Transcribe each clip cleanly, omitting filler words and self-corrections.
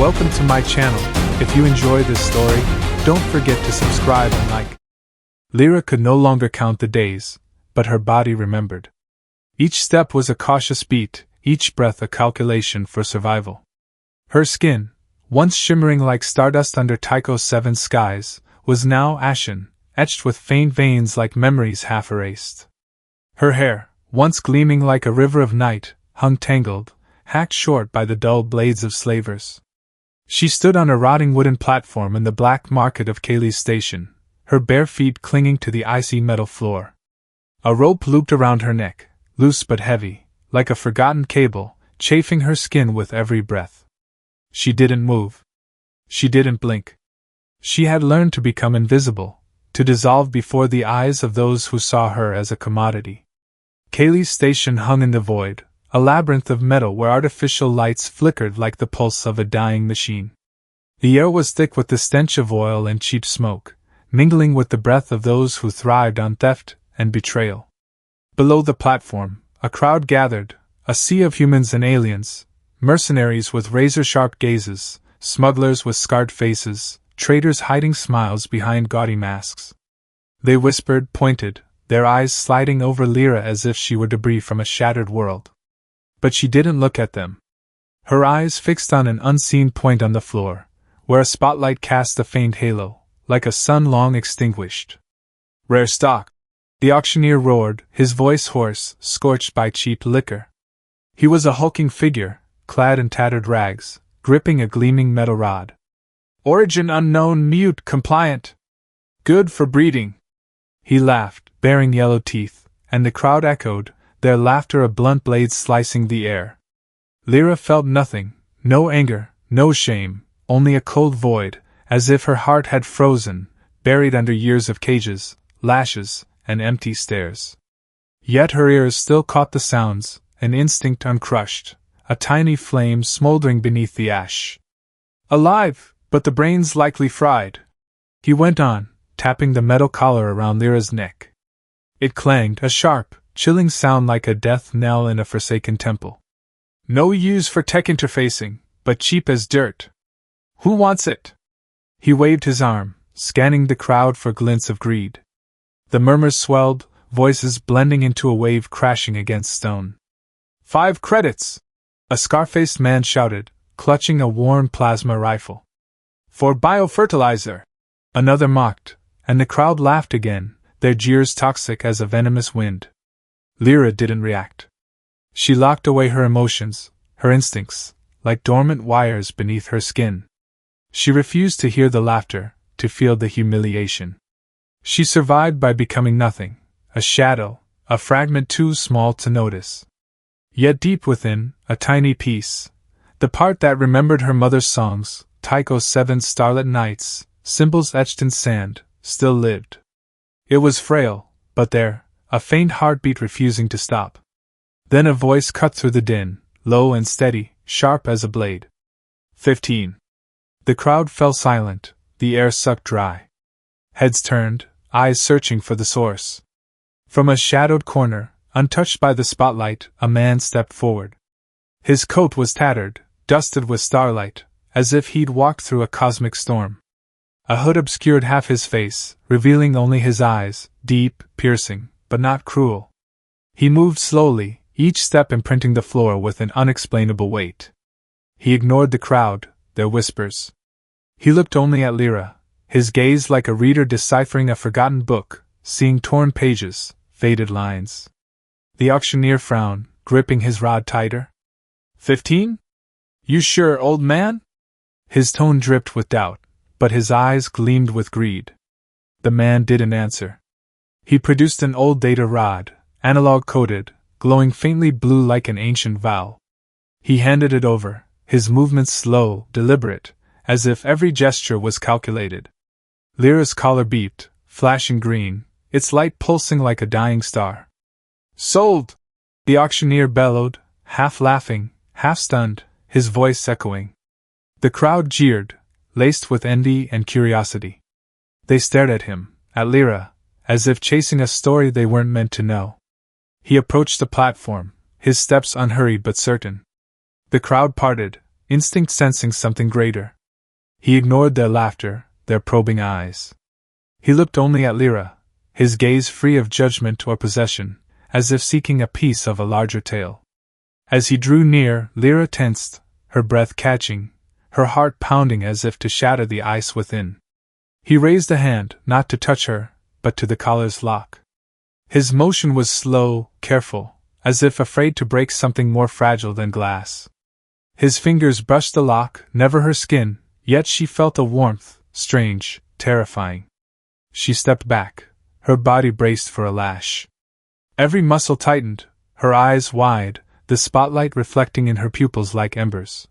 Welcome to my channel. If you enjoy this story, don't forget to subscribe and like. Lira could no longer count the days, but her body remembered. Each step was a cautious beat, each breath a calculation for survival. Her skin, once shimmering like stardust under Tycho 7's skies, was now ashen, etched with faint veins like memories half erased. Her hair, once gleaming like a river of night, hung tangled, hacked short by the dull blades of slavers. She stood on a rotting wooden platform in the black market of Cayley's station, her bare feet clinging to the icy metal floor. A rope looped around her neck, loose but heavy, like a forgotten cable, chafing her skin with every breath. She didn't move. She didn't blink. She had learned to become invisible, to dissolve before the eyes of those who saw her as a commodity. Cayley's station hung in the void, a labyrinth of metal where artificial lights flickered like the pulse of a dying machine. The air was thick with the stench of oil and cheap smoke, mingling with the breath of those who thrived on theft and betrayal. Below the platform, a crowd gathered, a sea of humans and aliens, mercenaries with razor-sharp gazes, smugglers with scarred faces, traitors hiding smiles behind gaudy masks. They whispered, pointed, their eyes sliding over Lira as if she were debris from a shattered world. But she didn't look at them. Her eyes fixed on an unseen point on the floor, where a spotlight cast a faint halo, like a sun long extinguished. "Rare stock," the auctioneer roared, his voice hoarse, scorched by cheap liquor. He was a hulking figure, clad in tattered rags, gripping a gleaming metal rod. "Origin unknown, mute, compliant. Good for breeding." He laughed, baring yellow teeth, and the crowd echoed, their laughter a blunt blade slicing the air. Lira felt nothing, no anger, no shame, only a cold void, as if her heart had frozen, buried under years of cages, lashes, and empty stares. Yet her ears still caught the sounds, an instinct uncrushed, a tiny flame smoldering beneath the ash. "Alive, but the brain's likely fried," he went on, tapping the metal collar around Lyra's neck. It clanged, a sharp, chilling sound like a death knell in a forsaken temple. "No use for tech interfacing, but cheap as dirt. Who wants it?" He waved his arm, scanning the crowd for glints of greed. The murmurs swelled, voices blending into a wave crashing against stone. "5 credits!" a scar-faced man shouted, clutching a worn plasma rifle. "For biofertilizer!" another mocked, and the crowd laughed again, their jeers toxic as a venomous wind. Lira didn't react. She locked away her emotions, her instincts, like dormant wires beneath her skin. She refused to hear the laughter, to feel the humiliation. She survived by becoming nothing, a shadow, a fragment too small to notice. Yet deep within, a tiny piece, the part that remembered her mother's songs, Tycho 7's starlit nights, symbols etched in sand, still lived. It was frail, but there, a faint heartbeat refusing to stop. Then a voice cut through the din, low and steady, sharp as a blade. 15. The crowd fell silent, the air sucked dry. Heads turned, eyes searching for the source. From a shadowed corner, untouched by the spotlight, a man stepped forward. His coat was tattered, dusted with starlight, as if he'd walked through a cosmic storm. A hood obscured half his face, revealing only his eyes, deep, piercing, but not cruel. He moved slowly, each step imprinting the floor with an unexplainable weight. He ignored the crowd, their whispers. He looked only at Lira, his gaze like a reader deciphering a forgotten book, seeing torn pages, faded lines. The auctioneer frowned, gripping his rod tighter. 15? You sure, old man? His tone dripped with doubt, but his eyes gleamed with greed. The man didn't answer. He produced an old data rod, analog-coded, glowing faintly blue like an ancient vow. He handed it over, his movements slow, deliberate, as if every gesture was calculated. Lyra's collar beeped, flashing green, its light pulsing like a dying star. "Sold!" the auctioneer bellowed, half laughing, half stunned, his voice echoing. The crowd jeered, laced with envy and curiosity. They stared at him, at Lira, as if chasing a story they weren't meant to know. He approached the platform, his steps unhurried but certain. The crowd parted, instinct sensing something greater. He ignored their laughter, their probing eyes. He looked only at Lira, his gaze free of judgment or possession, as if seeking a piece of a larger tale. As he drew near, Lira tensed, her breath catching, her heart pounding as if to shatter the ice within. He raised a hand, not to touch her, but to the collar's lock. His motion was slow, careful, as if afraid to break something more fragile than glass. His fingers brushed the lock, never her skin, yet she felt a warmth, strange, terrifying. She stepped back, her body braced for a lash. Every muscle tightened, her eyes wide, the spotlight reflecting in her pupils like embers.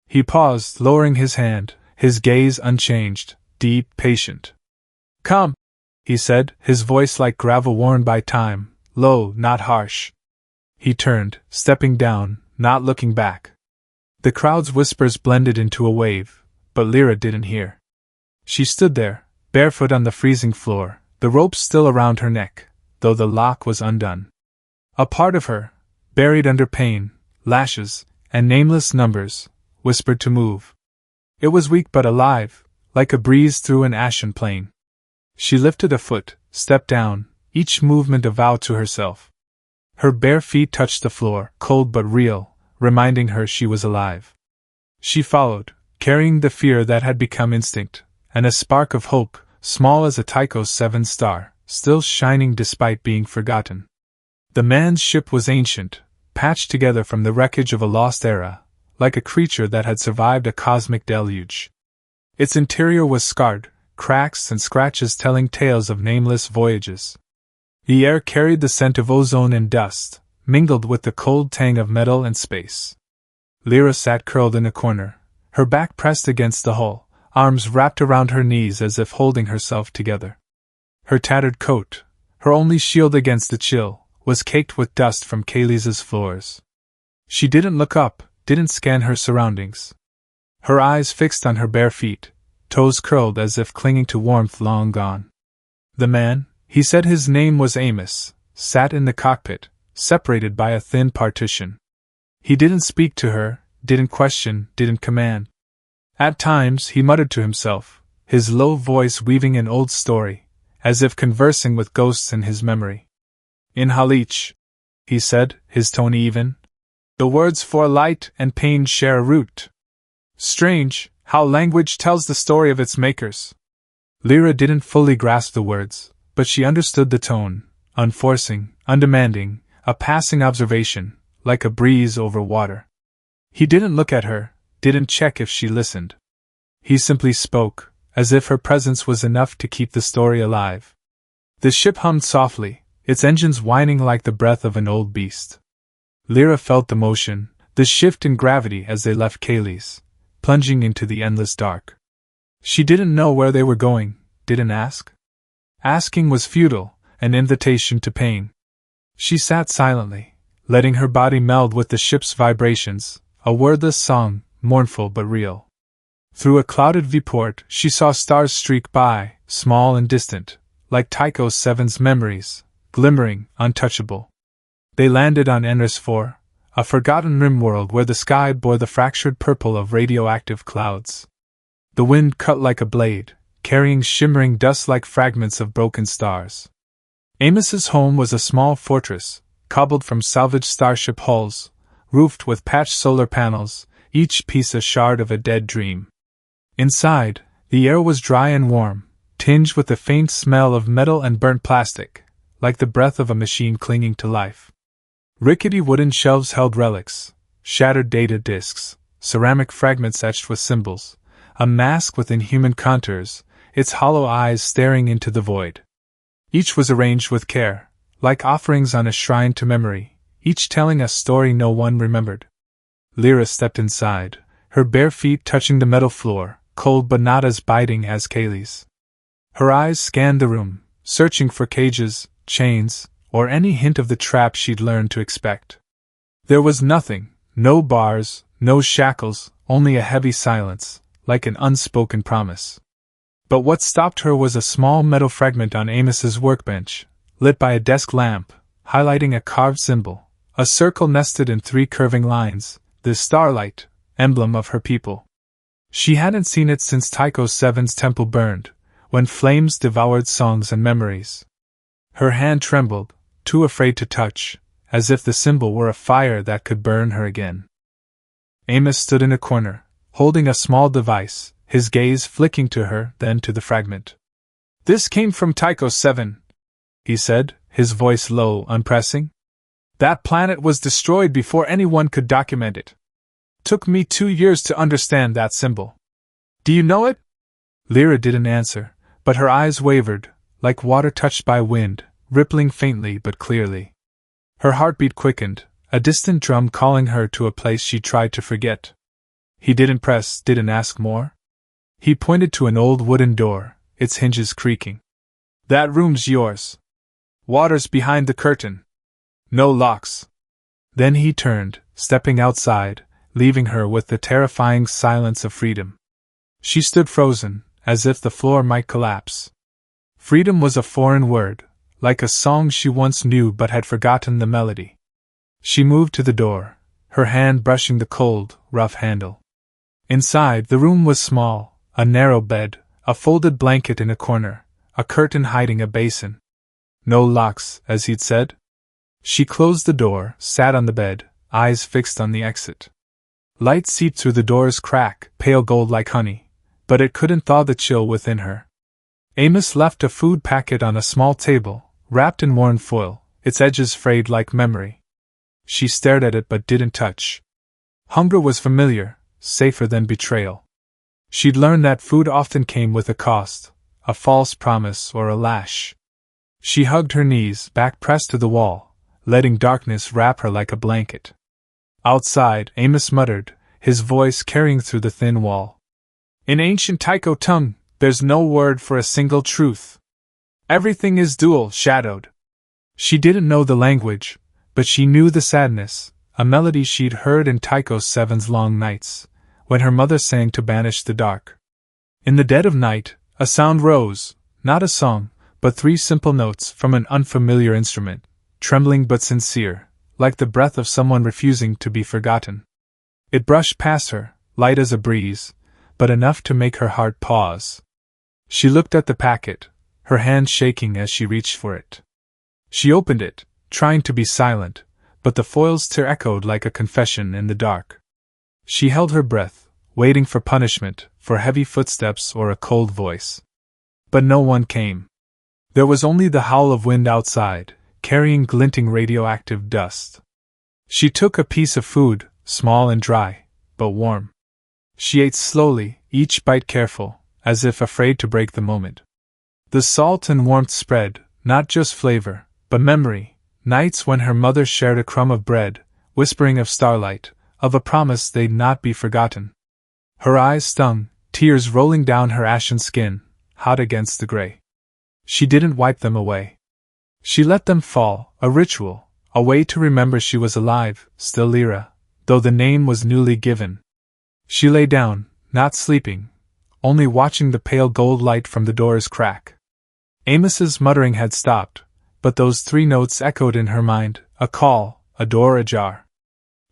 He paused, lowering his hand, his gaze unchanged, deep, patient. "Come," he said, his voice like gravel worn by time, low, not harsh. He turned, stepping down, not looking back. The crowd's whispers blended into a wave, but Lira didn't hear. She stood there, barefoot on the freezing floor, the rope still around her neck, though the lock was undone. A part of her, buried under pain, lashes, and nameless numbers, whispered to move. It was weak but alive, like a breeze through an ashen plain. She lifted a foot, stepped down, each movement a vow to herself. Her bare feet touched the floor, cold but real, reminding her she was alive. She followed, carrying the fear that had become instinct, and a spark of hope, small as a Tycho's 7th star, still shining despite being forgotten. The man's ship was ancient, patched together from the wreckage of a lost era, like a creature that had survived a cosmic deluge. Its interior was scarred, cracks and scratches telling tales of nameless voyages. The air carried the scent of ozone and dust, mingled with the cold tang of metal and space. Lira sat curled in a corner, her back pressed against the hull, arms wrapped around her knees as if holding herself together. Her tattered coat, her only shield against the chill, was caked with dust from Kaylee's floors. She didn't look up, didn't scan her surroundings. Her eyes fixed on her bare feet, toes curled as if clinging to warmth long gone. The man, he said his name was Amos, sat in the cockpit, separated by a thin partition. He didn't speak to her, didn't question, didn't command. At times he muttered to himself, his low voice weaving an old story, as if conversing with ghosts in his memory. "In Halich," he said, his tone even, "the words for light and pain share a root. Strange, how language tells the story of its makers." Lira didn't fully grasp the words, but she understood the tone, unforcing, undemanding, a passing observation, like a breeze over water. He didn't look at her, didn't check if she listened. He simply spoke, as if her presence was enough to keep the story alive. The ship hummed softly, its engines whining like the breath of an old beast. Lira felt the motion, the shift in gravity as they left Kaylee's, plunging into the endless dark. She didn't know where they were going, didn't ask. Asking was futile, an invitation to pain. She sat silently, letting her body meld with the ship's vibrations, a wordless song, mournful but real. Through a clouded viewport, she saw stars streak by, small and distant, like Tycho's 7's memories, glimmering, untouchable. They landed on Enris 4, a forgotten rim world where the sky bore the fractured purple of radioactive clouds. The wind cut like a blade, carrying shimmering dust like fragments of broken stars. Amos's home was a small fortress, cobbled from salvaged starship hulls, roofed with patched solar panels, each piece a shard of a dead dream. Inside, the air was dry and warm, tinged with the faint smell of metal and burnt plastic, like the breath of a machine clinging to life. Rickety wooden shelves held relics, shattered data disks, ceramic fragments etched with symbols, a mask with inhuman contours, its hollow eyes staring into the void. Each was arranged with care, like offerings on a shrine to memory, each telling a story no one remembered. Lira stepped inside, her bare feet touching the metal floor, cold but not as biting as Kaylee's. Her eyes scanned the room, searching for cages, chains, or any hint of the trap she'd learned to expect. There was nothing, no bars, no shackles, only a heavy silence, like an unspoken promise. But what stopped her was a small metal fragment on Amos's workbench, lit by a desk lamp, highlighting a carved symbol, a circle nested in 3 curving lines, the starlight, emblem of her people. She hadn't seen it since Tycho VII's temple burned, when flames devoured songs and memories. Her hand trembled, too afraid to touch, as if the symbol were a fire that could burn her again. Amos stood in a corner, holding a small device, his gaze flicking to her, then to the fragment. "This came from Tycho VII," he said, his voice low, unpressing. "That planet was destroyed before anyone could document it. Took me 2 years to understand that symbol. Do you know it?" Lira didn't answer, but her eyes wavered, like water touched by wind, rippling faintly but clearly. Her heartbeat quickened, a distant drum calling her to a place she tried to forget. He didn't press, didn't ask more. He pointed to an old wooden door, its hinges creaking. "That room's yours. Water's behind the curtain. No locks." Then he turned, stepping outside, leaving her with the terrifying silence of freedom. She stood frozen, as if the floor might collapse. Freedom was a foreign word, like a song she once knew but had forgotten the melody. She moved to the door, her hand brushing the cold, rough handle. Inside, the room was small, a narrow bed, a folded blanket in a corner, a curtain hiding a basin. No locks, as he'd said. She closed the door, sat on the bed, eyes fixed on the exit. Light seeped through the door's crack, pale gold like honey, but it couldn't thaw the chill within her. Amos left a food packet on a small table, wrapped in worn foil, its edges frayed like memory. She stared at it but didn't touch. Hunger was familiar, safer than betrayal. She'd learned that food often came with a cost, a false promise or a lash. She hugged her knees, back pressed to the wall, letting darkness wrap her like a blanket. Outside, Amos muttered, his voice carrying through the thin wall. "In ancient Tycho tongue, there's no word for a single truth. Everything is dual, shadowed." She didn't know the language, but she knew the sadness, a melody she'd heard in Tycho VII's long nights, when her mother sang to banish the dark. In the dead of night, a sound rose, not a song, but 3 simple notes from an unfamiliar instrument, trembling but sincere, like the breath of someone refusing to be forgotten. It brushed past her, light as a breeze, but enough to make her heart pause. She looked at the packet, her hand shaking as she reached for it. She opened it, trying to be silent, but the foil's tear echoed like a confession in the dark. She held her breath, waiting for punishment, for heavy footsteps or a cold voice. But no one came. There was only the howl of wind outside, carrying glinting radioactive dust. She took a piece of food, small and dry, but warm. She ate slowly, each bite careful, as if afraid to break the moment. The salt and warmth spread, not just flavor, but memory, nights when her mother shared a crumb of bread, whispering of starlight, of a promise they'd not be forgotten. Her eyes stung, tears rolling down her ashen skin, hot against the gray. She didn't wipe them away. She let them fall, a ritual, a way to remember she was alive, still Lira, though the name was newly given. She lay down, not sleeping, only watching the pale gold light from the door's crack. Amos's muttering had stopped, but those 3 notes echoed in her mind, a call, a door ajar.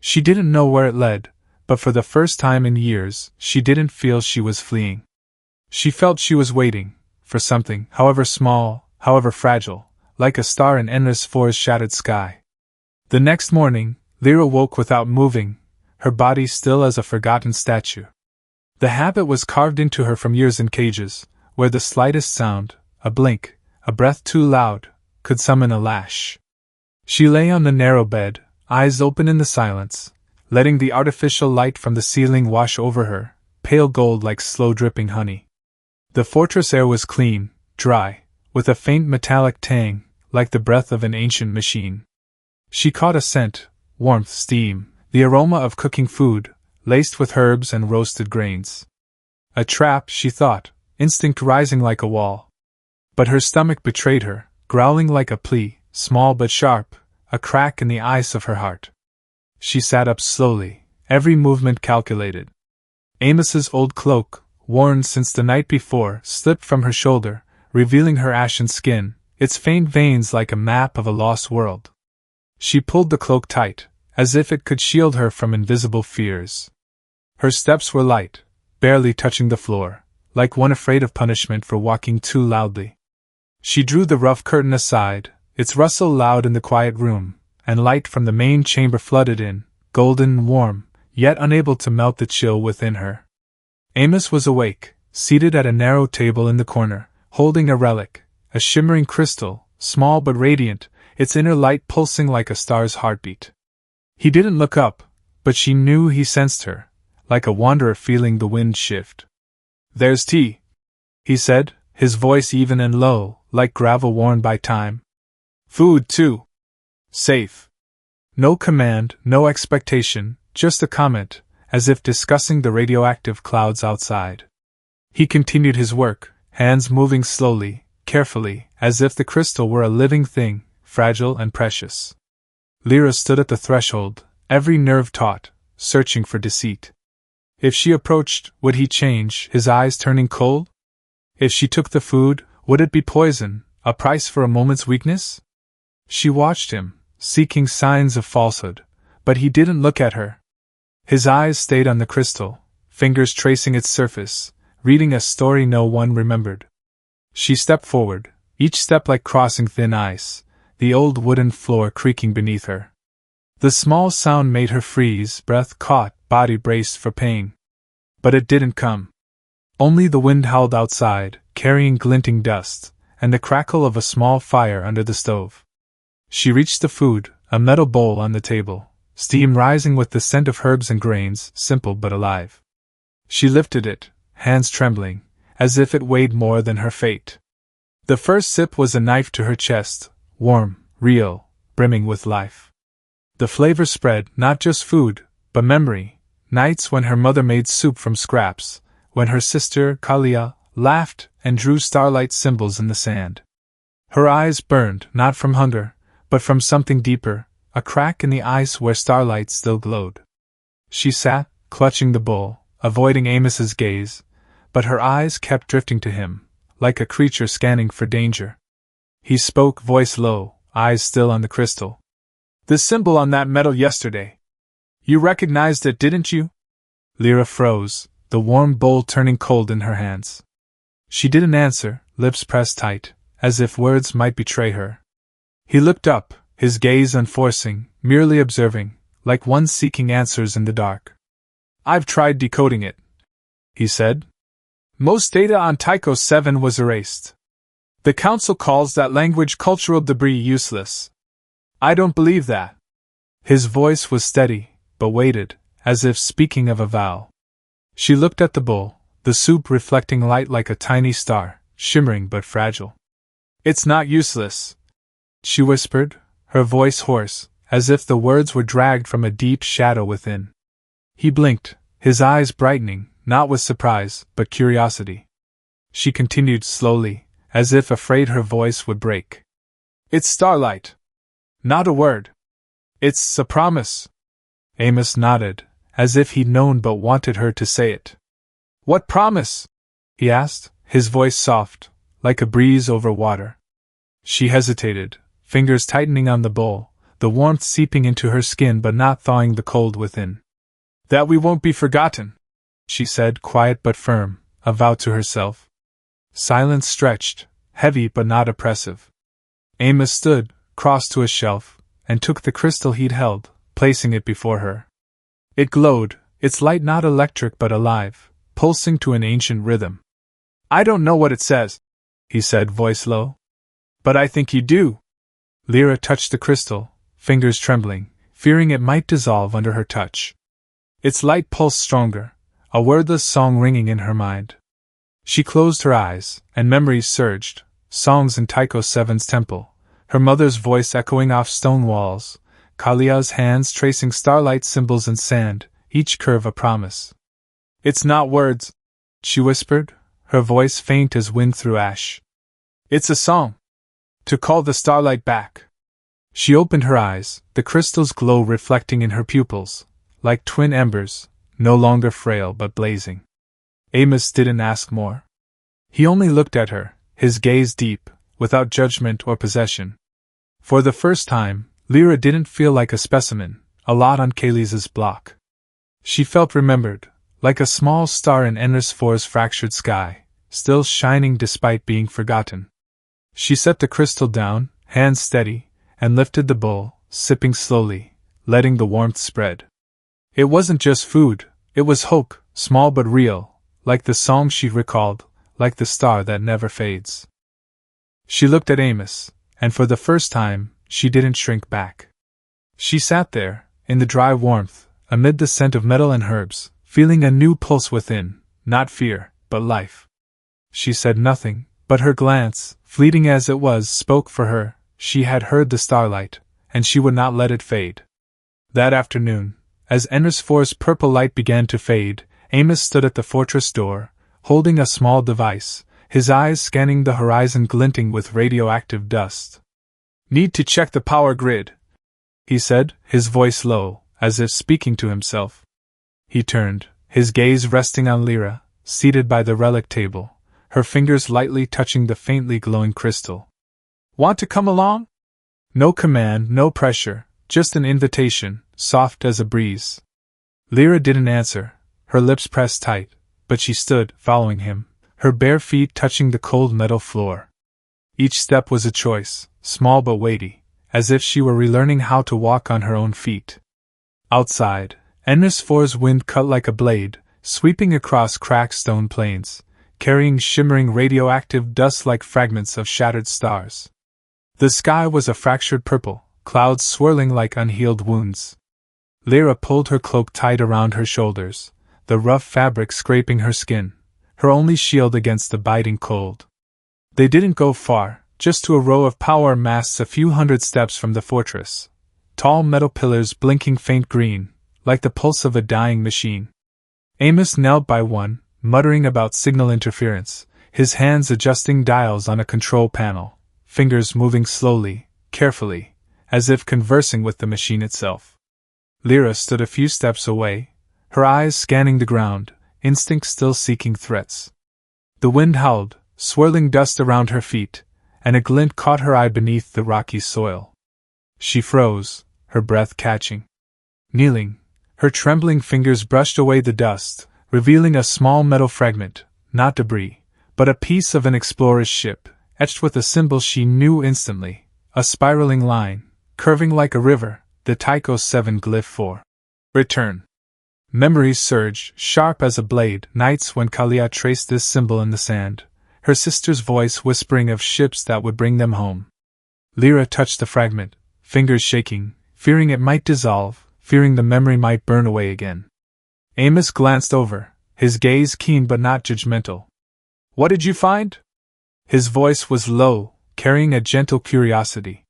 She didn't know where it led, but for the first time in years, she didn't feel she was fleeing. She felt she was waiting, for something, however small, however fragile, like a star in endless forest-shadowed sky. The next morning, Lira woke without moving, her body still as a forgotten statue. The habit was carved into her from years in cages, where the slightest sound, a blink, a breath too loud, could summon a lash. She lay on the narrow bed, eyes open in the silence, letting the artificial light from the ceiling wash over her, pale gold like slow-dripping honey. The fortress air was clean, dry, with a faint metallic tang, like the breath of an ancient machine. She caught a scent, warmth, steam, the aroma of cooking food, laced with herbs and roasted grains. A trap, she thought, instinct rising like a wall. But her stomach betrayed her, growling like a plea, small but sharp, a crack in the ice of her heart. She sat up slowly, every movement calculated. Amos's old cloak, worn since the night before, slipped from her shoulder, revealing her ashen skin, its faint veins like a map of a lost world. She pulled the cloak tight, as if it could shield her from invisible fears. Her steps were light, barely touching the floor, like one afraid of punishment for walking too loudly. She drew the rough curtain aside, its rustle loud in the quiet room, and light from the main chamber flooded in, golden and warm, yet unable to melt the chill within her. Amos was awake, seated at a narrow table in the corner, holding a relic, a shimmering crystal, small but radiant, its inner light pulsing like a star's heartbeat. He didn't look up, but she knew he sensed her, like a wanderer feeling the wind shift. "There's tea," he said, his voice even and low, like gravel worn by time. "Food, too. Safe." No command, no expectation, just a comment, as if discussing the radioactive clouds outside. He continued his work, hands moving slowly, carefully, as if the crystal were a living thing, fragile and precious. Lira stood at the threshold, every nerve taut, searching for deceit. If she approached, would he change, his eyes turning cold? If she took the food, would it be poison, a price for a moment's weakness? She watched him, seeking signs of falsehood, but he didn't look at her. His eyes stayed on the crystal, fingers tracing its surface, reading a story no one remembered. She stepped forward, each step like crossing thin ice, the old wooden floor creaking beneath her. The small sound made her freeze, breath caught, body braced for pain. But it didn't come. Only the wind howled outside, carrying glinting dust, and the crackle of a small fire under the stove. She reached the food, a metal bowl on the table, steam rising with the scent of herbs and grains, simple but alive. She lifted it, hands trembling, as if it weighed more than her fate. The first sip was a knife to her chest, warm, real, brimming with life. The flavor spread, not just food, but memory, nights when her mother made soup from scraps, when her sister, Kalia, laughed and drew starlight symbols in the sand. Her eyes burned, not from hunger, but from something deeper, a crack in the ice where starlight still glowed. She sat, clutching the bowl, avoiding Amos's gaze, but her eyes kept drifting to him, like a creature scanning for danger. He spoke, voice low, eyes still on the crystal. "The symbol on that metal yesterday. You recognized it, didn't you?" Lira froze, the warm bowl turning cold in her hands. She didn't answer, lips pressed tight, as if words might betray her. He looked up, his gaze unforcing, merely observing, like one seeking answers in the dark. "I've tried decoding it," he said. "Most data on Tycho 7 was erased. The Council calls that language cultural debris useless. I don't believe that." His voice was steady, but weighted, as if speaking of a vow. She looked at the bowl, the soup reflecting light like a tiny star, shimmering but fragile. "It's not useless," she whispered, her voice hoarse, as if the words were dragged from a deep shadow within. He blinked, his eyes brightening, not with surprise, but curiosity. She continued slowly, as if afraid her voice would break. "It's starlight. Not a word. It's a promise." Amos nodded, as if he'd known but wanted her to say it. "What promise?" he asked, his voice soft, like a breeze over water. She hesitated, fingers tightening on the bowl, the warmth seeping into her skin but not thawing the cold within. "That we won't be forgotten," she said, quiet but firm, a vow to herself. Silence stretched, heavy but not oppressive. Amos stood, crossed to a shelf, and took the crystal he'd held, placing it before her. It glowed, its light not electric but alive, pulsing to an ancient rhythm. "I don't know what it says," he said, voice low. "But I think you do." Lira touched the crystal, fingers trembling, fearing it might dissolve under her touch. Its light pulsed stronger, a wordless song ringing in her mind. She closed her eyes, and memories surged, songs in Tycho 7's temple, her mother's voice echoing off stone walls, Kalia's hands tracing starlight symbols in sand, each curve a promise. "It's not words," she whispered, her voice faint as wind through ash. "It's a song. To call the starlight back." She opened her eyes, the crystal's glow reflecting in her pupils, like twin embers, no longer frail but blazing. Amos didn't ask more. He only looked at her, his gaze deep, without judgment or possession. For the first time, Lira didn't feel like a specimen, a lot on Kali's block. She felt remembered, like a small star in Amos 4's fractured sky, still shining despite being forgotten. She set the crystal down, hands steady, and lifted the bowl, sipping slowly, letting the warmth spread. It wasn't just food, it was hope, small but real, like the song she recalled, like the star that never fades. She looked at Amos, and for the first time, she didn't shrink back. She sat there, in the dry warmth, amid the scent of metal and herbs, feeling a new pulse within, not fear, but life. She said nothing, but her glance, fleeting as it was, spoke for her. She had heard the starlight, and she would not let it fade. That afternoon, as Amos 4's purple light began to fade, Amos stood at the fortress door, holding a small device, his eyes scanning the horizon glinting with radioactive dust. "Need to check the power grid," he said, his voice low, as if speaking to himself. He turned, his gaze resting on Lira, seated by the relic table, her fingers lightly touching the faintly glowing crystal. "Want to come along?" No command, no pressure, just an invitation, soft as a breeze. Lira didn't answer, her lips pressed tight, but she stood, following him, her bare feet touching the cold metal floor. Each step was a choice, small but weighty, as if she were relearning how to walk on her own feet. Outside, Amos 4's wind cut like a blade, sweeping across cracked stone plains, carrying shimmering radioactive dust like fragments of shattered stars. The sky was a fractured purple, clouds swirling like unhealed wounds. Lira pulled her cloak tight around her shoulders, the rough fabric scraping her skin, her only shield against the biting cold. They didn't go far, just to a row of power masts a few hundred steps from the fortress. Tall metal pillars blinking faint green, like the pulse of a dying machine. Amos knelt by one, muttering about signal interference, his hands adjusting dials on a control panel, fingers moving slowly, carefully, as if conversing with the machine itself. Lira stood a few steps away, her eyes scanning the ground, instinct still seeking threats. The wind howled, swirling dust around her feet, and a glint caught her eye beneath the rocky soil. She froze, her breath catching. Kneeling, her trembling fingers brushed away the dust, revealing a small metal fragment, not debris, but a piece of an explorer's ship, etched with a symbol she knew instantly, a spiraling line, curving like a river, the Tycho 7 glyph for return. Memories surged, sharp as a blade, nights when Kalia traced this symbol in the sand, her sister's voice whispering of ships that would bring them home. Lira touched the fragment, fingers shaking, fearing it might dissolve, fearing the memory might burn away again. Amos glanced over, his gaze keen but not judgmental. "What did you find?" His voice was low, carrying a gentle curiosity.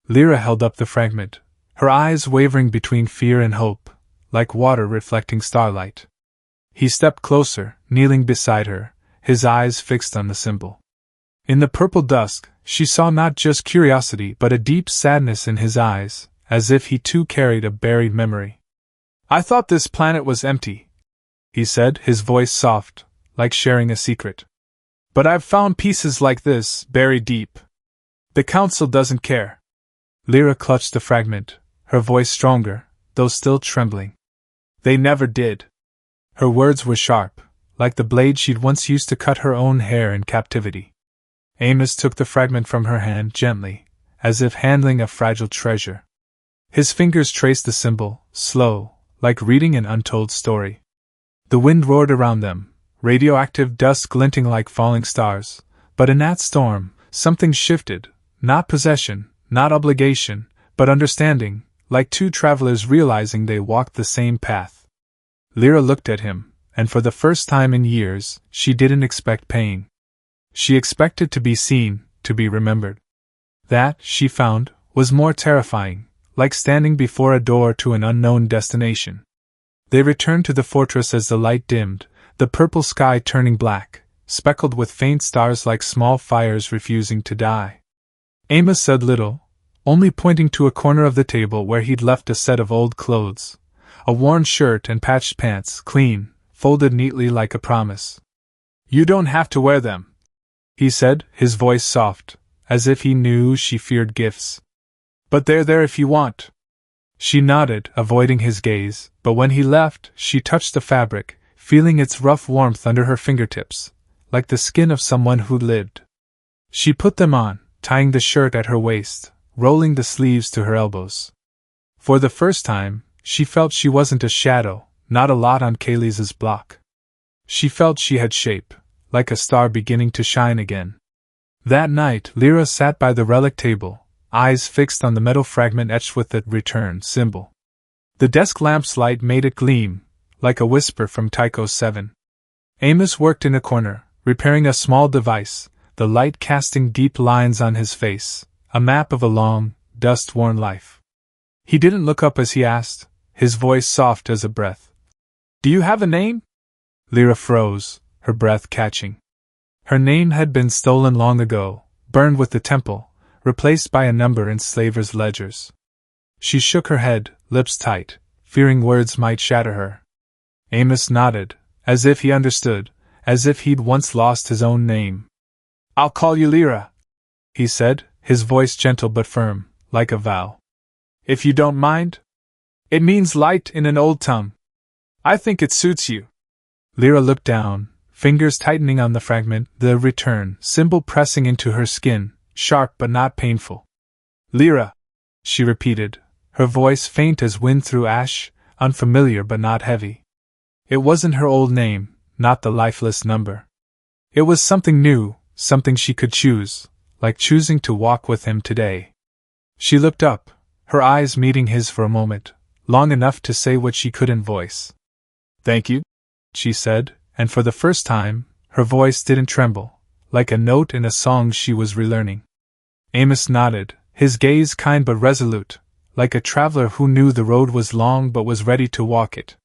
Lira held up the fragment, her eyes wavering between fear and hope, like water reflecting starlight. He stepped closer, kneeling beside her, his eyes fixed on the symbol. In the purple dusk, she saw not just curiosity but a deep sadness in his eyes, as if he too carried a buried memory. "I thought this planet was empty," he said, his voice soft, like sharing a secret. "But I've found pieces like this, buried deep. The Council doesn't care." Lira clutched the fragment, her voice stronger, though still trembling. "They never did." Her words were sharp, like the blade she'd once used to cut her own hair in captivity. Amos took the fragment from her hand gently, as if handling a fragile treasure. His fingers traced the symbol, slow, like reading an untold story. The wind roared around them, radioactive dust glinting like falling stars, but in that storm, something shifted, not possession, not obligation, but understanding, like two travelers realizing they walked the same path. Lira looked at him, and for the first time in years, she didn't expect pain. She expected to be seen, to be remembered. That, she found, was more terrifying, like standing before a door to an unknown destination. They returned to the fortress as the light dimmed, the purple sky turning black, speckled with faint stars like small fires refusing to die. Amos said little, only pointing to a corner of the table where he'd left a set of old clothes, a worn shirt and patched pants, clean, folded neatly like a promise. "You don't have to wear them," he said, his voice soft, as if he knew she feared gifts. "But they're there if you want." She nodded, avoiding his gaze, but when he left, she touched the fabric, feeling its rough warmth under her fingertips, like the skin of someone who lived. She put them on, tying the shirt at her waist, rolling the sleeves to her elbows. For the first time, she felt she wasn't a shadow, not a lot on Kaylee's block. She felt she had shape, like a star beginning to shine again. That night, Lira sat by the relic table, eyes fixed on the metal fragment etched with the return symbol. The desk lamp's light made it gleam, like a whisper from Tycho 7. Amos worked in a corner, repairing a small device, the light casting deep lines on his face, a map of a long, dust-worn life. He didn't look up as he asked, his voice soft as a breath. "Do you have a name?" Lira froze, her breath catching. Her name had been stolen long ago, burned with the temple, replaced by a number in slavers' ledgers. She shook her head, lips tight, fearing words might shatter her. Amos nodded, as if he understood, as if he'd once lost his own name. "I'll call you Lira," he said, his voice gentle but firm, like a vow. "If you don't mind? It means light in an old tongue. I think it suits you." Lira looked down, fingers tightening on the fragment, the return symbol pressing into her skin, sharp but not painful. "Lira," she repeated, her voice faint as wind through ash, unfamiliar but not heavy. It wasn't her old name, not the lifeless number. It was something new, something she could choose, like choosing to walk with him today. She looked up, her eyes meeting his for a moment, long enough to say what she couldn't voice. "Thank you," she said, and for the first time, her voice didn't tremble, like a note in a song she was relearning. Amos nodded, his gaze kind but resolute, like a traveler who knew the road was long but was ready to walk it.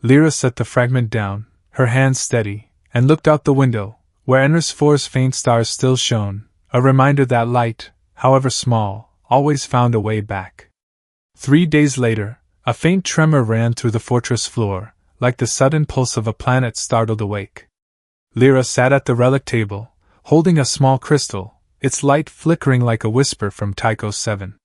Lira set the fragment down, her hands steady, and looked out the window, where Ensfor's faint stars still shone, a reminder that light, however small, always found a way back. 3 days later, a faint tremor ran through the fortress floor, like the sudden pulse of a planet startled awake. Lira sat at the relic table, holding a small crystal, its light flickering like a whisper from Tycho 7.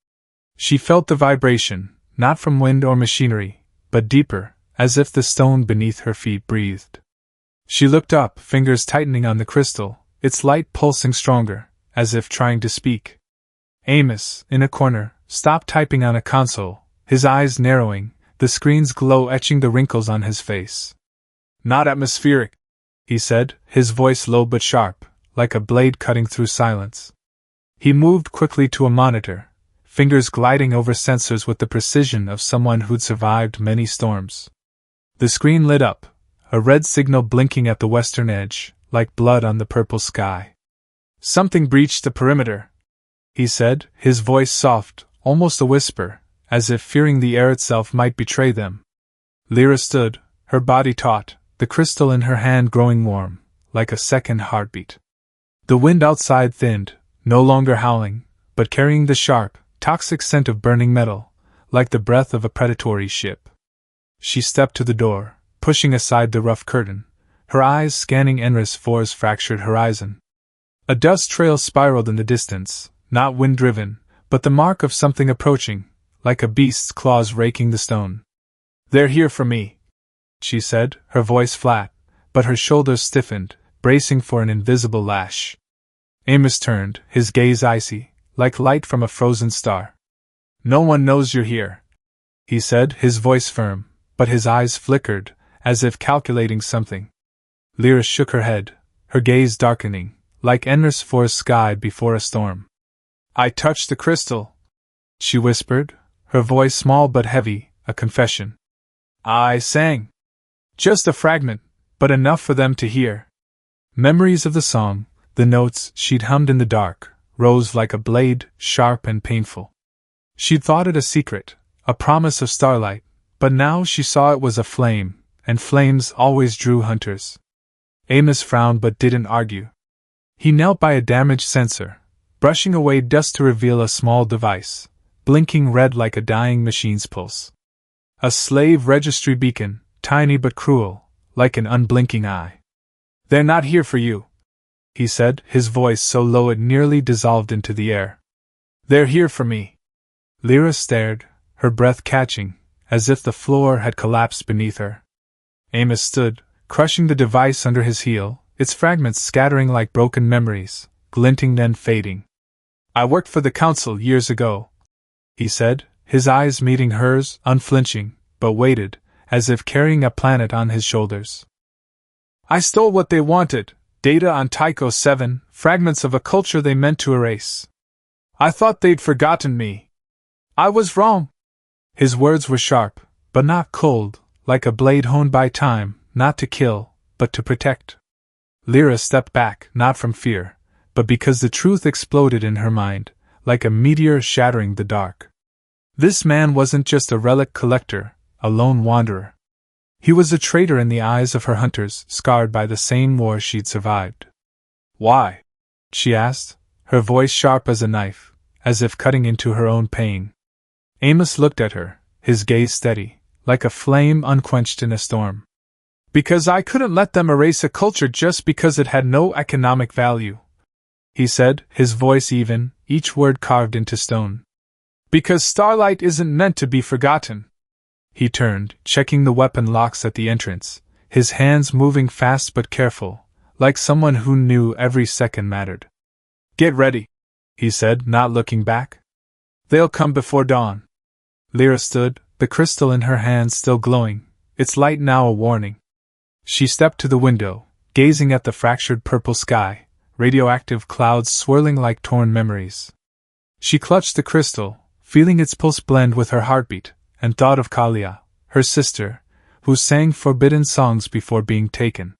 She felt the vibration, not from wind or machinery, but deeper, as if the stone beneath her feet breathed. She looked up, fingers tightening on the crystal, its light pulsing stronger, as if trying to speak. Amos, in a corner, stopped typing on a console, his eyes narrowing, the screen's glow etching the wrinkles on his face. "Not atmospheric," he said, his voice low but sharp, like a blade cutting through silence. He moved quickly to a monitor, fingers gliding over sensors with the precision of someone who'd survived many storms. The screen lit up, a red signal blinking at the western edge, like blood on the purple sky. "Something breached the perimeter," he said, his voice soft, almost a whisper, as if fearing the air itself might betray them. Lira stood, her body taut, the crystal in her hand growing warm, like a second heartbeat. The wind outside thinned, no longer howling, but carrying the sharp, toxic scent of burning metal, like the breath of a predatory ship. She stepped to the door, pushing aside the rough curtain, her eyes scanning Ensfor's fractured horizon. A dust trail spiraled in the distance, not wind-driven, but the mark of something approaching, like a beast's claws raking the stone. "They're here for me," she said, her voice flat, but her shoulders stiffened, bracing for an invisible lash. Amos turned, his gaze icy, like light from a frozen star. "No one knows you're here," he said, his voice firm, but his eyes flickered, as if calculating something. Lira shook her head, her gaze darkening, like Ensfor's sky before a storm. "I touched the crystal," she whispered, her voice small but heavy, a confession. "I sang. Just a fragment, but enough for them to hear." Memories of the song, the notes she'd hummed in the dark, rose like a blade, sharp and painful. She'd thought it a secret, a promise of starlight, but now she saw it was a flame, and flames always drew hunters. Amos frowned but didn't argue. He knelt by a damaged sensor, brushing away dust to reveal a small device, blinking red like a dying machine's pulse. A slave registry beacon, tiny but cruel, like an unblinking eye. "They're not here for you," he said, his voice so low it nearly dissolved into the air. "They're here for me." Lira stared, her breath catching, as if the floor had collapsed beneath her. Amos stood, crushing the device under his heel, its fragments scattering like broken memories, glinting then fading. "I worked for the Council years ago," he said, his eyes meeting hers, unflinching, but weighted, as if carrying a planet on his shoulders. "I stole what they wanted, data on Tycho 7, fragments of a culture they meant to erase. I thought they'd forgotten me. I was wrong." His words were sharp, but not cold, like a blade honed by time, not to kill, but to protect. Lira stepped back, not from fear, but because the truth exploded in her mind, like a meteor shattering the dark. This man wasn't just a relic collector, a lone wanderer. He was a traitor in the eyes of her hunters, scarred by the same war she'd survived. "Why?" she asked, her voice sharp as a knife, as if cutting into her own pain. Amos looked at her, his gaze steady, like a flame unquenched in a storm. "Because I couldn't let them erase a culture just because it had no economic value," he said, his voice even, each word carved into stone. "Because Starlight isn't meant to be forgotten." He turned, checking the weapon locks at the entrance, his hands moving fast but careful, like someone who knew every second mattered. "Get ready," he said, not looking back. "They'll come before dawn." Lira stood, the crystal in her hands still glowing, its light now a warning. She stepped to the window, gazing at the fractured purple sky, radioactive clouds swirling like torn memories. She clutched the crystal, feeling its pulse blend with her heartbeat, and thought of Kalia, her sister, who sang forbidden songs before being taken.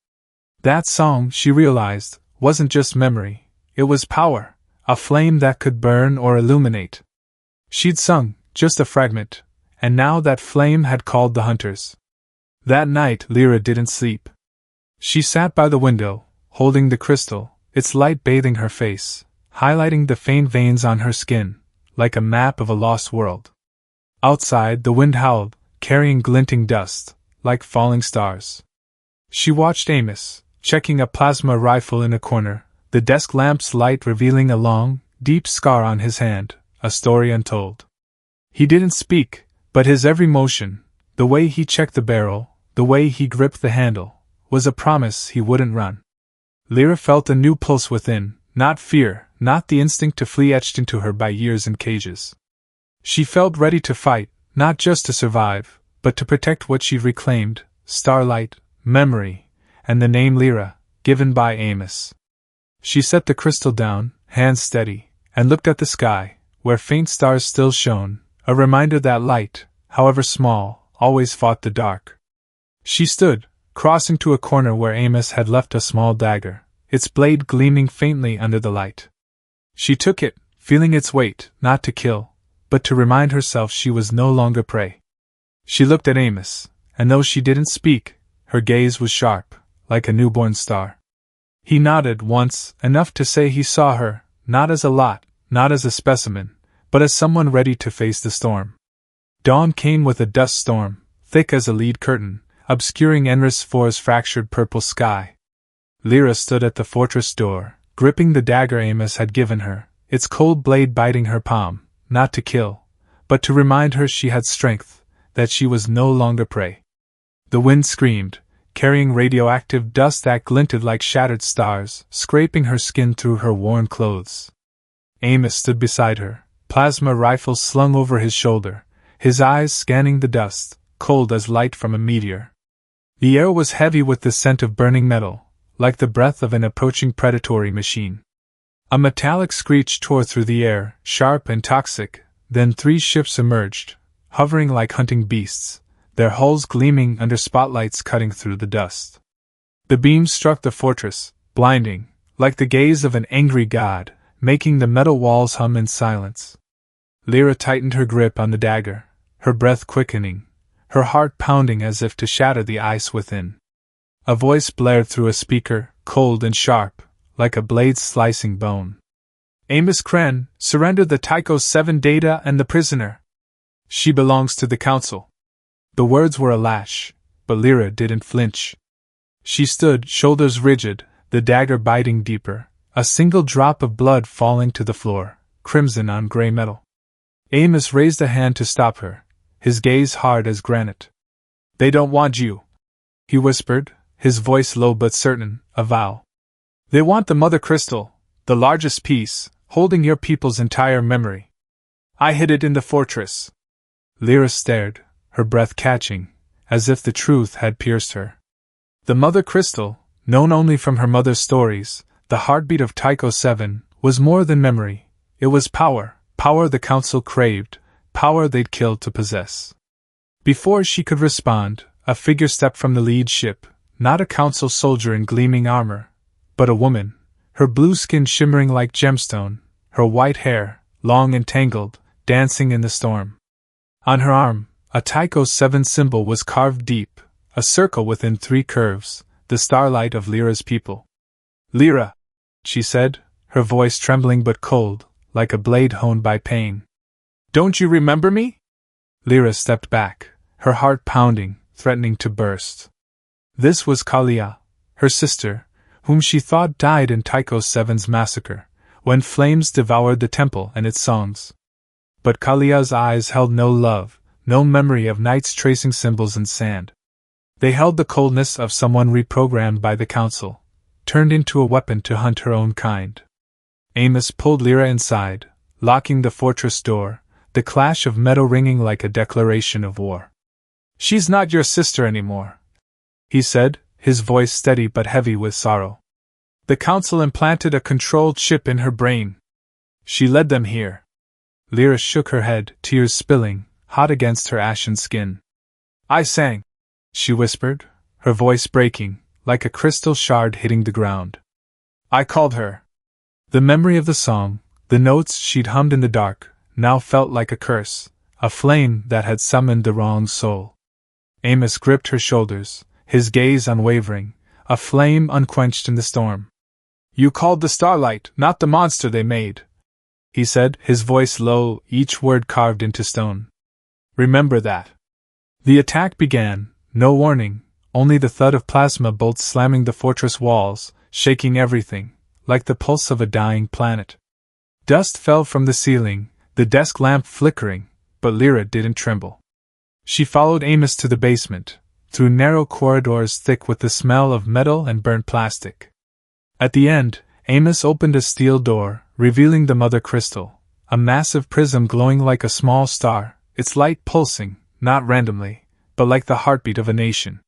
That song, she realized, wasn't just memory, it was power, a flame that could burn or illuminate. She'd sung, just a fragment, and now that flame had called the hunters. That night Lira didn't sleep. She sat by the window, holding the crystal, its light bathing her face, highlighting the faint veins on her skin, like a map of a lost world. Outside, the wind howled, carrying glinting dust, like falling stars. She watched Amos, checking a plasma rifle in a corner, the desk lamp's light revealing a long, deep scar on his hand, a story untold. He didn't speak, but his every motion, the way he checked the barrel, the way he gripped the handle, was a promise he wouldn't run. Lira felt a new pulse within, not fear, not the instinct to flee etched into her by years in cages. She felt ready to fight, not just to survive, but to protect what she'd reclaimed, starlight, memory, and the name Lira, given by Amos. She set the crystal down, hands steady, and looked at the sky, where faint stars still shone, a reminder that light, however small, always fought the dark. She stood, crossing to a corner where Amos had left a small dagger, its blade gleaming faintly under the light. She took it, feeling its weight, not to kill, but to remind herself she was no longer prey. She looked at Amos, and though she didn't speak, her gaze was sharp, like a newborn star. He nodded once, enough to say he saw her, not as a lot, not as a specimen, but as someone ready to face the storm. Dawn came with a dust storm, thick as a lead curtain, obscuring Enris-4's fractured purple sky. Lira stood at the fortress door, gripping the dagger Amos had given her, its cold blade biting her palm, not to kill, but to remind her she had strength, that she was no longer prey. The wind screamed, carrying radioactive dust that glinted like shattered stars, scraping her skin through her worn clothes. Amos stood beside her, plasma rifle slung over his shoulder, his eyes scanning the dust, cold as light from a meteor. The air was heavy with the scent of burning metal, like the breath of an approaching predatory machine. A metallic screech tore through the air, sharp and toxic, then 3 ships emerged, hovering like hunting beasts, their hulls gleaming under spotlights cutting through the dust. The beams struck the fortress, blinding, like the gaze of an angry god, making the metal walls hum in silence. Lira tightened her grip on the dagger, her breath quickening, her heart pounding as if to shatter the ice within. A voice blared through a speaker, cold and sharp, like a blade slicing bone. "Amos Kren, surrender the Tycho 7 data and the prisoner. She belongs to the Council." The words were a lash, but Lira didn't flinch. She stood, shoulders rigid, the dagger biting deeper, a single drop of blood falling to the floor, crimson on gray metal. Amos raised a hand to stop her, his gaze hard as granite. "They don't want you," he whispered, his voice low but certain, a vow. They want the Mother Crystal, the largest piece, holding your people's entire memory. I hid it in the fortress. Lira stared, her breath catching, as if the truth had pierced her. The Mother Crystal, known only from her mother's stories, the heartbeat of Tycho 7, was more than memory. It was power, power the Council craved, power they'd killed to possess. Before she could respond, a figure stepped from the lead ship, not a Council soldier in gleaming armor, but a woman, her blue skin shimmering like gemstone, her white hair, long and tangled, dancing in the storm. On her arm, a Tycho 7 symbol was carved deep, a circle within 3 curves, the starlight of Lyra's people. Lira, she said, her voice trembling but cold, like a blade honed by pain. Don't you remember me? Lira stepped back, her heart pounding, threatening to burst. This was Kalia, her sister, whom she thought died in Tycho 7's massacre, when flames devoured the temple and its songs. But Kalia's eyes held no love, no memory of knights tracing symbols in sand. They held the coldness of someone reprogrammed by the Council, turned into a weapon to hunt her own kind. Amos pulled Lira inside, locking the fortress door, the clash of metal ringing like a declaration of war. She's not your sister anymore, he said, his voice steady but heavy with sorrow. The Council implanted a controlled chip in her brain. She led them here. Lira shook her head, tears spilling, hot against her ashen skin. I sang, she whispered, her voice breaking, like a crystal shard hitting the ground. I called her. The memory of the song, the notes she'd hummed in the dark, now felt like a curse, a flame that had summoned the wrong soul. Amos gripped her shoulders, his gaze unwavering, a flame unquenched in the storm. You called the starlight, not the monster they made, he said, his voice low, each word carved into stone. Remember that. The attack began, no warning, only the thud of plasma bolts slamming the fortress walls, shaking everything, like the pulse of a dying planet. Dust fell from the ceiling, the desk lamp flickering, but Lira didn't tremble. She followed Amos to the basement, through narrow corridors thick with the smell of metal and burnt plastic. At the end, Amos opened a steel door, revealing the Mother Crystal, a massive prism glowing like a small star, its light pulsing, not randomly, but like the heartbeat of a nation.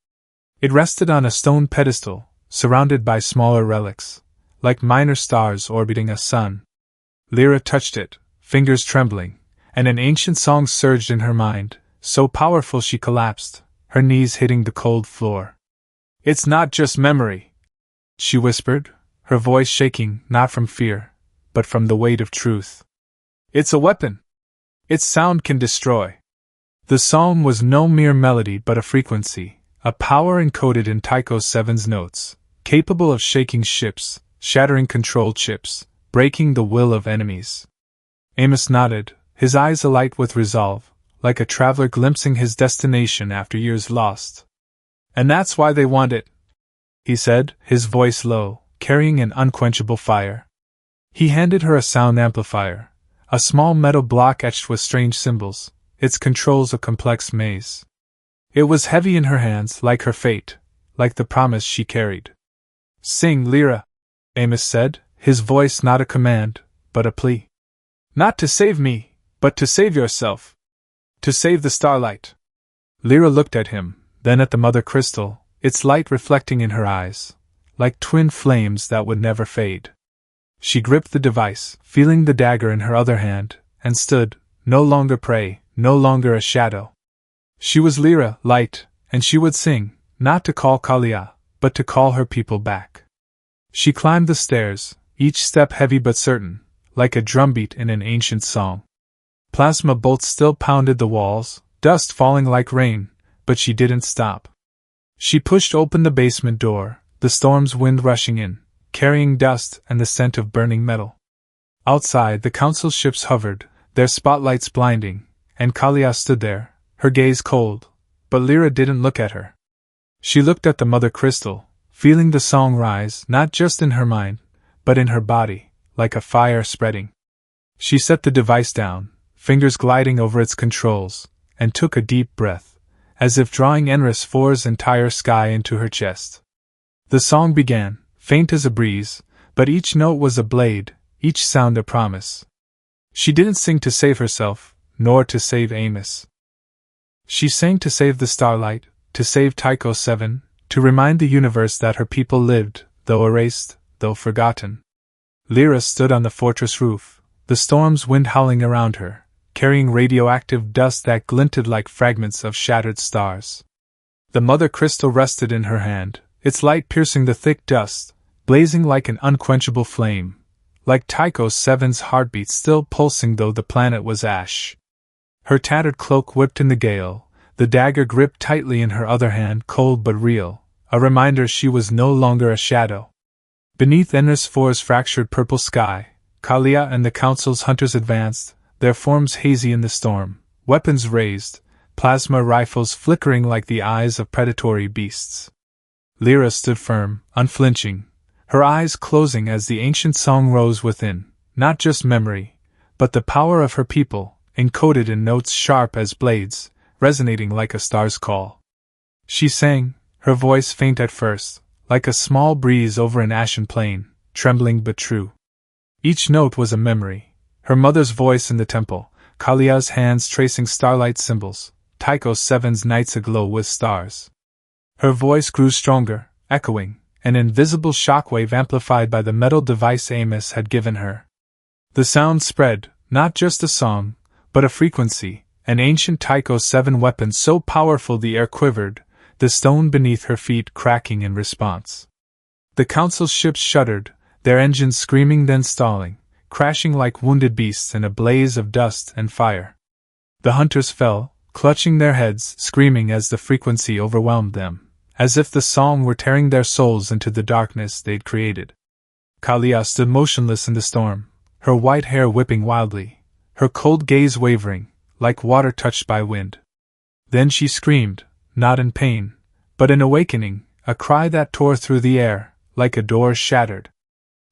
It rested on a stone pedestal, surrounded by smaller relics, like minor stars orbiting a sun. Lira touched it, fingers trembling, and an ancient song surged in her mind, so powerful she collapsed, her knees hitting the cold floor. It's not just memory, she whispered, her voice shaking not from fear, but from the weight of truth. It's a weapon. Its sound can destroy. The song was no mere melody but a frequency, a power encoded in Tycho 7's notes, capable of shaking ships, shattering control chips, breaking the will of enemies. Amos nodded, his eyes alight with resolve, like a traveler glimpsing his destination after years lost. And that's why they want it, he said, his voice low, carrying an unquenchable fire. He handed her a sound amplifier, a small metal block etched with strange symbols, its controls a complex maze. It was heavy in her hands, like her fate, like the promise she carried. Sing, Lira, Amos said, his voice not a command, but a plea. Not to save me, but to save yourself. To save the starlight. Lira looked at him, then at the Mother Crystal, its light reflecting in her eyes, like twin flames that would never fade. She gripped the device, feeling the dagger in her other hand, and stood, no longer prey, no longer a shadow. She was Lira, light, and she would sing, not to call Kalia, but to call her people back. She climbed the stairs, each step heavy but certain, like a drumbeat in an ancient song. Plasma bolts still pounded the walls, dust falling like rain, but she didn't stop. She pushed open the basement door, the storm's wind rushing in, carrying dust and the scent of burning metal. Outside, the Council ships hovered, their spotlights blinding, and Kalia stood there, her gaze cold, but Lira didn't look at her. She looked at the Mother Crystal, feeling the song rise not just in her mind, but in her body, like a fire spreading. She set the device down, fingers gliding over its controls, and took a deep breath, as if drawing Enris 4's entire sky into her chest. The song began, faint as a breeze, but each note was a blade, each sound a promise. She didn't sing to save herself, nor to save Amos. She sang to save the starlight, to save Tycho 7, to remind the universe that her people lived, though erased, though forgotten. Lira stood on the fortress roof, the storm's wind howling around her, carrying radioactive dust that glinted like fragments of shattered stars. The mother crystal rested in her hand, its light piercing the thick dust, blazing like an unquenchable flame, like Tycho 7's heartbeat still pulsing though the planet was ash. Her tattered cloak whipped in the gale, the dagger gripped tightly in her other hand, cold but real, a reminder she was no longer a shadow. Beneath Enris IV's fractured purple sky, Kalia and the Council's hunters advanced, their forms hazy in the storm, weapons raised, plasma rifles flickering like the eyes of predatory beasts. Lira stood firm, unflinching, her eyes closing as the ancient song rose within, not just memory, but the power of her people, encoded in notes sharp as blades, resonating like a star's call. She sang, her voice faint at first, like a small breeze over an ashen plain, trembling but true. Each note was a memory, her mother's voice in the temple, Kalia's hands tracing starlight symbols, Tycho 7's nights aglow with stars. Her voice grew stronger, echoing, an invisible shockwave amplified by the metal device Amos had given her. The sound spread, not just a song, but a frequency, an ancient Tycho 7 weapon so powerful the air quivered, the stone beneath her feet cracking in response. The Council's ships shuddered, their engines screaming then stalling, crashing like wounded beasts in a blaze of dust and fire. The hunters fell, clutching their heads, screaming as the frequency overwhelmed them, as if the song were tearing their souls into the darkness they'd created. Kalia stood motionless in the storm, her white hair whipping wildly, her cold gaze wavering, like water touched by wind. Then she screamed, not in pain, but in awakening, a cry that tore through the air, like a door shattered.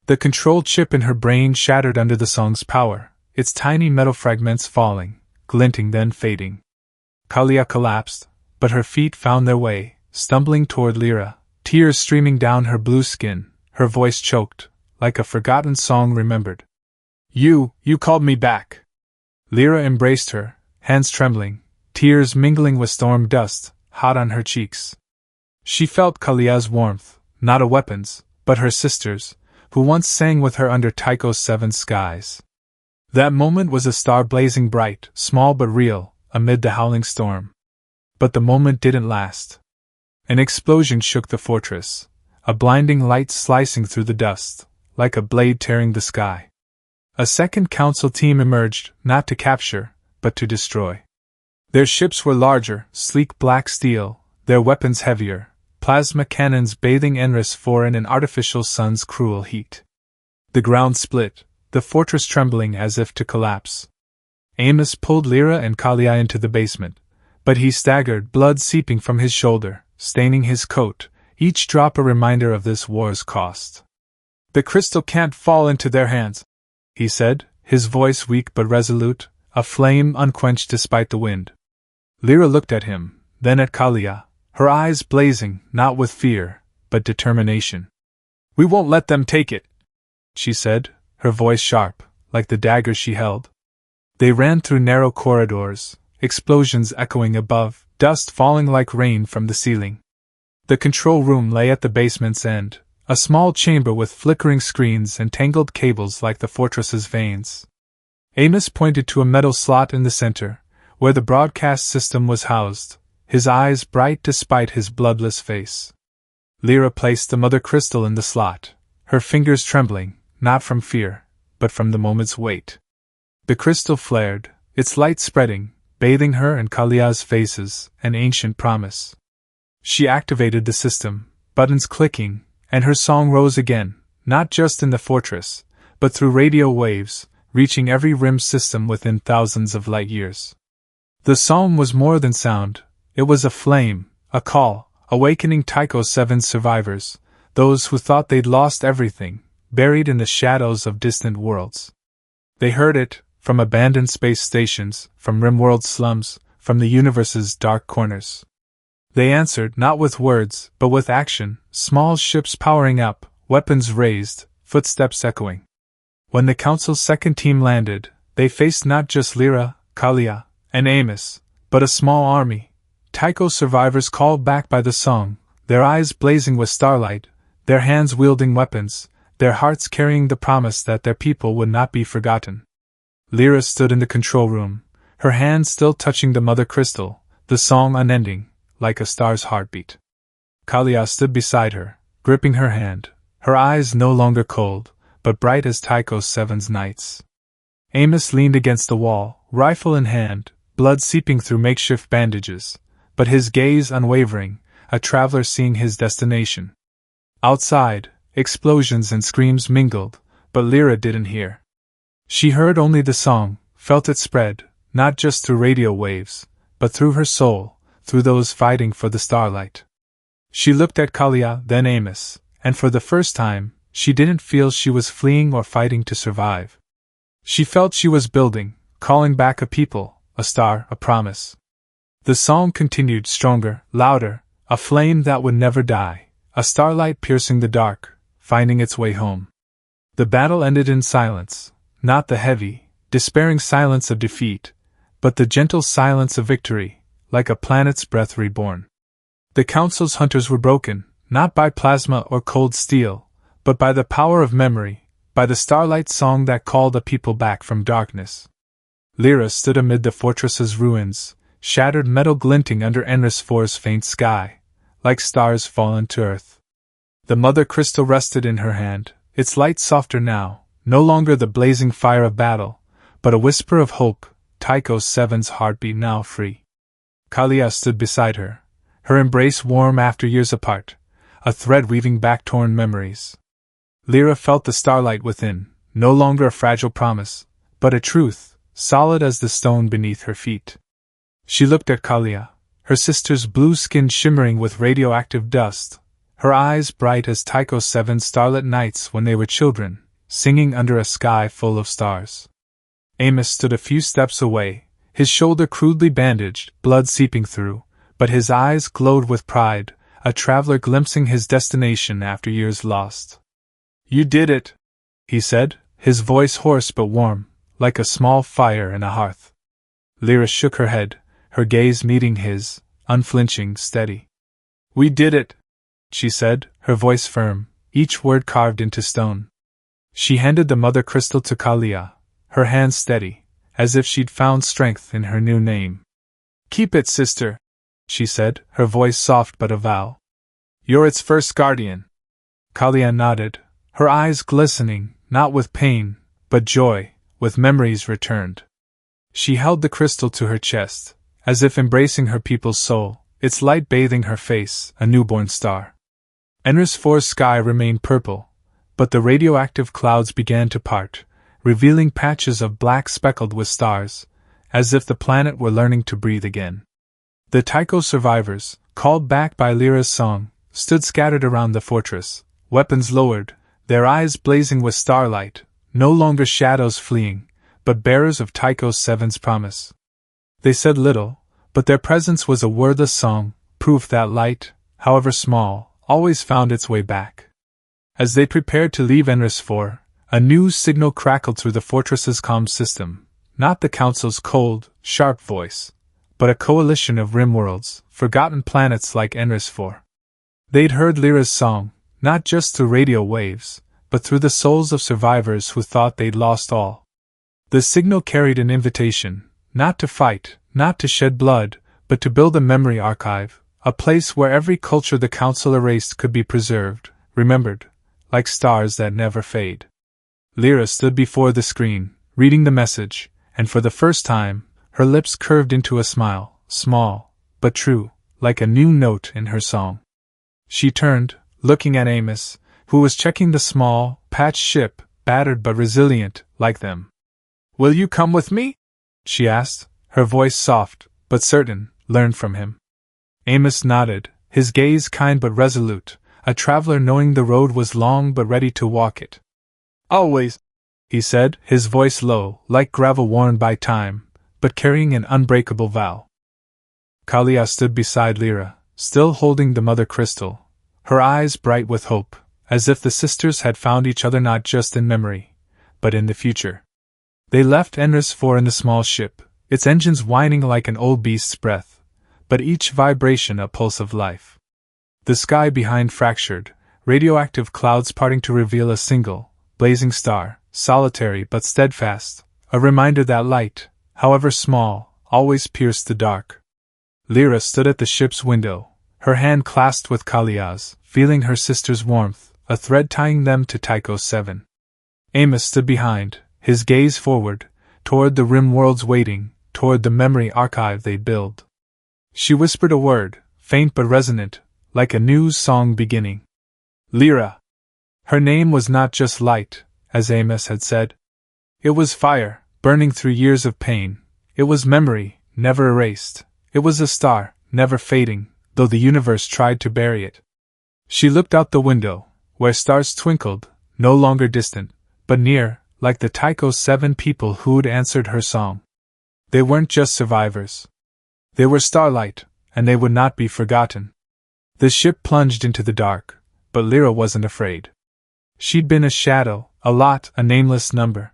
The control chip in her brain shattered under the song's power, its tiny metal fragments falling, glinting then fading. Kalia collapsed, but her feet found their way, stumbling toward Lira, tears streaming down her blue skin, her voice choked, like a forgotten song remembered. You called me back. Lira embraced her, hands trembling, tears mingling with storm dust, hot on her cheeks. She felt Kalia's warmth, not a weapon's, but her sister's, who once sang with her under Tycho 7's skies. That moment was a star blazing bright, small but real, amid the howling storm. But the moment didn't last. An explosion shook the fortress, a blinding light slicing through the dust, like a blade tearing the sky. A second council team emerged, not to capture, but to destroy. Their ships were larger, sleek black steel, their weapons heavier, plasma cannons bathing Enris IV in an artificial sun's cruel heat. The ground split, the fortress trembling as if to collapse. Amos pulled Lira and Kalia into the basement, but he staggered, blood seeping from his shoulder, staining his coat, each drop a reminder of this war's cost. The crystal can't fall into their hands, he said, his voice weak but resolute, a flame unquenched despite the wind. Lira looked at him, then at Kalia, her eyes blazing, not with fear, but determination. We won't let them take it, she said, her voice sharp, like the dagger she held. They ran through narrow corridors, explosions echoing above, dust falling like rain from the ceiling. The control room lay at the basement's end, a small chamber with flickering screens and tangled cables like the fortress's veins. Amos pointed to a metal slot in the center, where the broadcast system was housed, his eyes bright despite his bloodless face. Lira placed the mother crystal in the slot, her fingers trembling, not from fear, but from the moment's weight. The crystal flared, its light spreading, bathing her and Kalia's faces, an ancient promise. She activated the system, buttons clicking, and her song rose again, not just in the fortress, but through radio waves, reaching every rim system within thousands of light years. The song was more than sound, it was a flame, a call, awakening Tycho 7's survivors, those who thought they'd lost everything, buried in the shadows of distant worlds. They heard it, from abandoned space stations, from rim-world slums, from the universe's dark corners. They answered not with words, but with action, small ships powering up, weapons raised, footsteps echoing. When the Council's second team landed, they faced not just Lira, Kalia, and Amos, but a small army. Tycho survivors called back by the song, their eyes blazing with starlight, their hands wielding weapons, their hearts carrying the promise that their people would not be forgotten. Lira stood in the control room, her hand still touching the mother crystal, the song unending, like a star's heartbeat. Kalia stood beside her, gripping her hand, her eyes no longer cold, but bright as Tycho VII's nights. Amos leaned against the wall, rifle in hand, blood seeping through makeshift bandages, but his gaze unwavering, a traveler seeing his destination. Outside, explosions and screams mingled, but Lira didn't hear. She heard only the song, felt it spread, not just through radio waves, but through her soul, through those fighting for the starlight. She looked at Kalia, then Amos, and for the first time, she didn't feel she was fleeing or fighting to survive. She felt she was building, calling back a people, a star, a promise. The song continued stronger, louder, a flame that would never die, a starlight piercing the dark, finding its way home. The battle ended in silence, not the heavy, despairing silence of defeat, but the gentle silence of victory, like a planet's breath reborn. The Council's hunters were broken, not by plasma or cold steel, but by the power of memory, by the starlight song that called a people back from darkness. Lira stood amid the fortress's ruins, shattered metal glinting under Amos-4's faint sky, like stars fallen to earth. The mother crystal rested in her hand, its light softer now, no longer the blazing fire of battle, but a whisper of hope, Tycho VII's heartbeat now free. Kalia stood beside her, her embrace warm after years apart, a thread weaving back torn memories. Lira felt the starlight within, no longer a fragile promise, but a truth, solid as the stone beneath her feet. She looked at Kalia, her sister's blue skin shimmering with radioactive dust, her eyes bright as Tycho VII's starlit nights when they were children, singing under a sky full of stars. Amos stood a few steps away, his shoulder crudely bandaged, blood seeping through, but his eyes glowed with pride, a traveler glimpsing his destination after years lost. "You did it," he said, his voice hoarse but warm, like a small fire in a hearth. Lira shook her head, her gaze meeting his, unflinching, steady. "We did it," she said, her voice firm, each word carved into stone. She handed the mother crystal to Kalia, her hand steady, as if she'd found strength in her new name. "Keep it, sister," she said, her voice soft but a vow. "You're its first guardian." Kalia nodded, her eyes glistening, not with pain, but joy, with memories returned. She held the crystal to her chest, as if embracing her people's soul, its light bathing her face, a newborn star. Amos-4's sky remained purple, but the radioactive clouds began to part, revealing patches of black speckled with stars, as if the planet were learning to breathe again. The Tycho survivors, called back by Lira's song, stood scattered around the fortress, weapons lowered, their eyes blazing with starlight, no longer shadows fleeing, but bearers of Tycho VII's promise. They said little, but their presence was a wordless song, proof that light, however small, always found its way back. As they prepared to leave Amos-4, a new signal crackled through the fortress's comm system, not the Council's cold, sharp voice, but a coalition of rim worlds, forgotten planets like Amos-4. They'd heard Lira's song, not just through radio waves, but through the souls of survivors who thought they'd lost all. The signal carried an invitation, not to fight, not to shed blood, but to build a memory archive, a place where every culture the Council erased could be preserved, remembered, like stars that never fade. Lira stood before the screen, reading the message, and for the first time, her lips curved into a smile, small, but true, like a new note in her song. She turned, looking at Amos, who was checking the small, patched ship, battered but resilient, like them. "Will you come with me?" she asked, her voice soft, but certain, learned from him. Amos nodded, his gaze kind but resolute, a traveler knowing the road was long but ready to walk it. "Always," he said, his voice low, like gravel worn by time, but carrying an unbreakable vow. Kalia stood beside Lira, still holding the mother crystal, her eyes bright with hope, as if the sisters had found each other not just in memory, but in the future. They left Enris 4 in the small ship, its engines whining like an old beast's breath, but each vibration a pulse of life. The sky behind fractured, radioactive clouds parting to reveal a single, blazing star, solitary but steadfast, a reminder that light, however small, always pierced the dark. Lira stood at the ship's window, her hand clasped with Kalia's, feeling her sister's warmth, a thread tying them to Tycho 7. Amos stood behind, his gaze forward, toward the rim worlds waiting, toward the memory archive they'd build. She whispered a word, faint but resonant, like a new song beginning. Lira. Her name was not just light, as Amos had said. It was fire, burning through years of pain. It was memory, never erased. It was a star, never fading, though the universe tried to bury it. She looked out the window, where stars twinkled, no longer distant, but near, like the Tycho 7 people who'd answered her song. They weren't just survivors. They were starlight, and they would not be forgotten. The ship plunged into the dark, but Lira wasn't afraid. She'd been a shadow, a lot, a nameless number.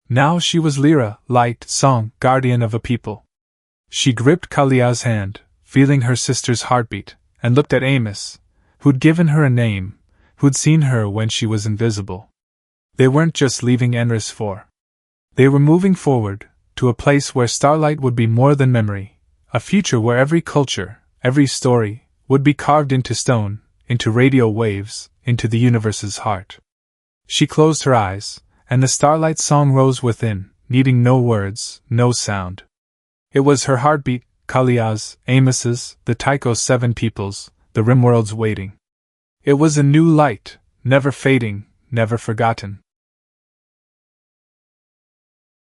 Now she was Lira, light, song, guardian of a people. She gripped Kalia's hand, feeling her sister's heartbeat, and looked at Amos, who'd given her a name, who'd seen her when she was invisible. They weren't just leaving Enris 4. They were moving forward, to a place where starlight would be more than memory, a future where every culture, every story, would be carved into stone, into radio waves, into the universe's heart. She closed her eyes, and the starlight song rose within, needing no words, no sound. It was her heartbeat, Kalia's, Amos's, the Tycho 7 people's, the rimworlds waiting. It was a new light, never fading, never forgotten.